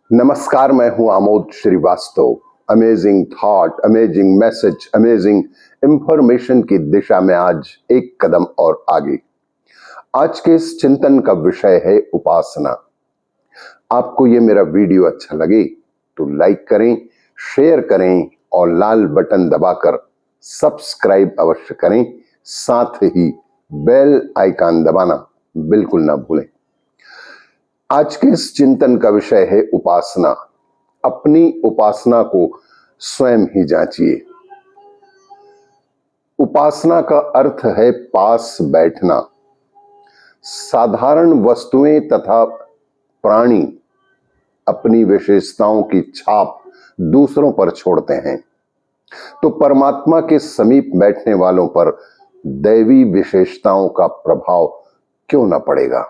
नमस्कार, मैं हूं Amod Srivastava. Amazing thought, amazing message, amazing information की दिशा में आज एक कदम और आगे। आज के इस चिंतन का विषय है उपासना। आपको ये मेरा वीडियो अच्छा लगे तो लाइक करें, शेयर करें और लाल बटन दबाकर सब्सक्राइब अवश्य करें। साथ ही बेल आइकन दबाना बिल्कुल ना भूलें। आज के इस चिंतन का विषय है उपासना। अपनी उपासना को स्वयं ही जांचिए। उपासना का अर्थ है पास बैठना। साधारण वस्तुएं तथा प्राणी अपनी विशेषताओं की छाप दूसरों पर छोड़ते हैं, तो परमात्मा के समीप बैठने वालों पर दैवी विशेषताओं का प्रभाव क्यों न पड़ेगा।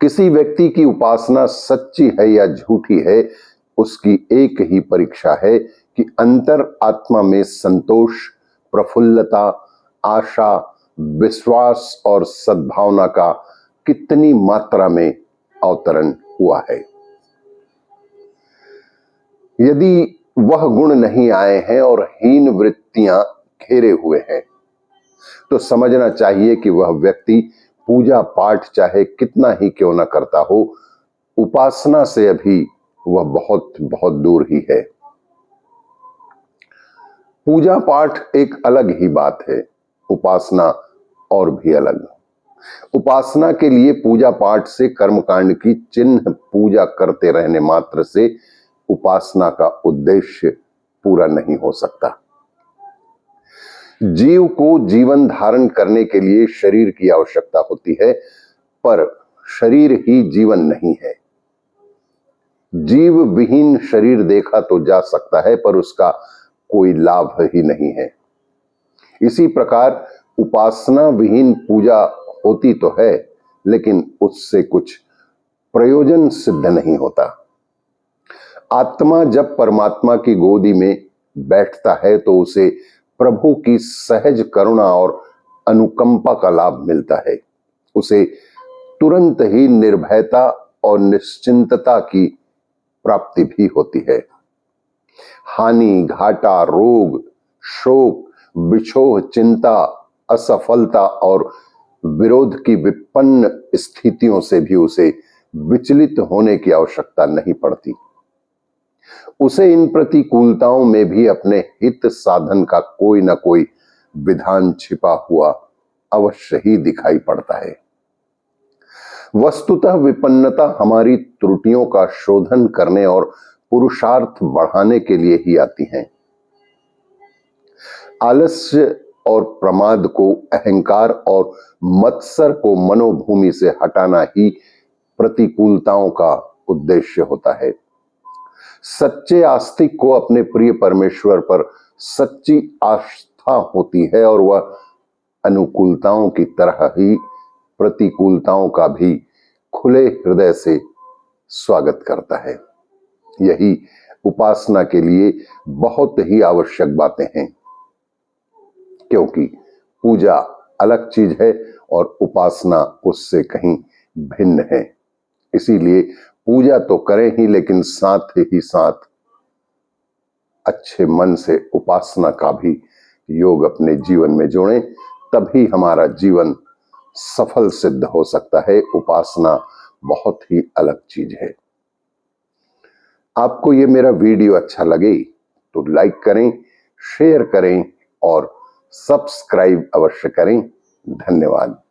किसी व्यक्ति की उपासना सच्ची है या झूठी है, उसकी एक ही परीक्षा है कि अंतर आत्मा में संतोष, प्रफुल्लता, आशा, विश्वास और सद्भावना का कितनी मात्रा में अवतरण हुआ है। यदि वह गुण नहीं आए हैं और हीन वृत्तियां घेरे हुए हैं, तो समझना चाहिए कि वह व्यक्ति पूजा पाठ चाहे कितना ही क्यों न करता हो, उपासना से अभी वह बहुत बहुत दूर ही है। पूजा पाठ एक अलग ही बात है, उपासना और भी अलग। उपासना के लिए पूजा पाठ से, कर्मकांड की चिन्ह पूजा करते रहने मात्र से उपासना का उद्देश्य पूरा नहीं हो सकता। जीव को जीवन धारण करने के लिए शरीर की आवश्यकता होती है, पर शरीर ही जीवन नहीं है। जीव विहीन शरीर देखा तो जा सकता है, पर उसका कोई लाभ ही नहीं है। इसी प्रकार उपासना विहीन पूजा होती तो है, लेकिन उससे कुछ प्रयोजन सिद्ध नहीं होता। आत्मा जब परमात्मा की गोदी में बैठता है तो उसे प्रभु की सहज करुणा और अनुकंपा का लाभ मिलता है। उसे तुरंत ही निर्भयता और निश्चिंतता की प्राप्ति भी होती है। हानि, घाटा, रोग, शोक, बिछोह, चिंता, असफलता और विरोध की विपन्न स्थितियों से भी उसे विचलित होने की आवश्यकता नहीं पड़ती। उसे इन प्रतिकूलताओं में भी अपने हित साधन का कोई ना कोई विधान छिपा हुआ अवश्य ही दिखाई पड़ता है। वस्तुतः विपन्नता हमारी त्रुटियों का शोधन करने और पुरुषार्थ बढ़ाने के लिए ही आती हैं। आलस्य और प्रमाद को, अहंकार और मत्सर को मनोभूमि से हटाना ही प्रतिकूलताओं का उद्देश्य होता है। सच्चे आस्तिक को अपने प्रिय परमेश्वर पर सच्ची आस्था होती है और वह अनुकूलताओं की तरह ही प्रतिकूलताओं का भी खुले हृदय से स्वागत करता है। यही उपासना के लिए बहुत ही आवश्यक बातें हैं, क्योंकि पूजा अलग चीज है और उपासना उससे कहीं भिन्न है। इसीलिए पूजा तो करें ही, लेकिन साथ ही साथ अच्छे मन से उपासना का भी योग अपने जीवन में जोड़ें, तभी हमारा जीवन सफल सिद्ध हो सकता है। उपासना बहुत ही अलग चीज है। आपको ये मेरा वीडियो अच्छा लगे तो लाइक करें, शेयर करें और सब्सक्राइब अवश्य करें। धन्यवाद।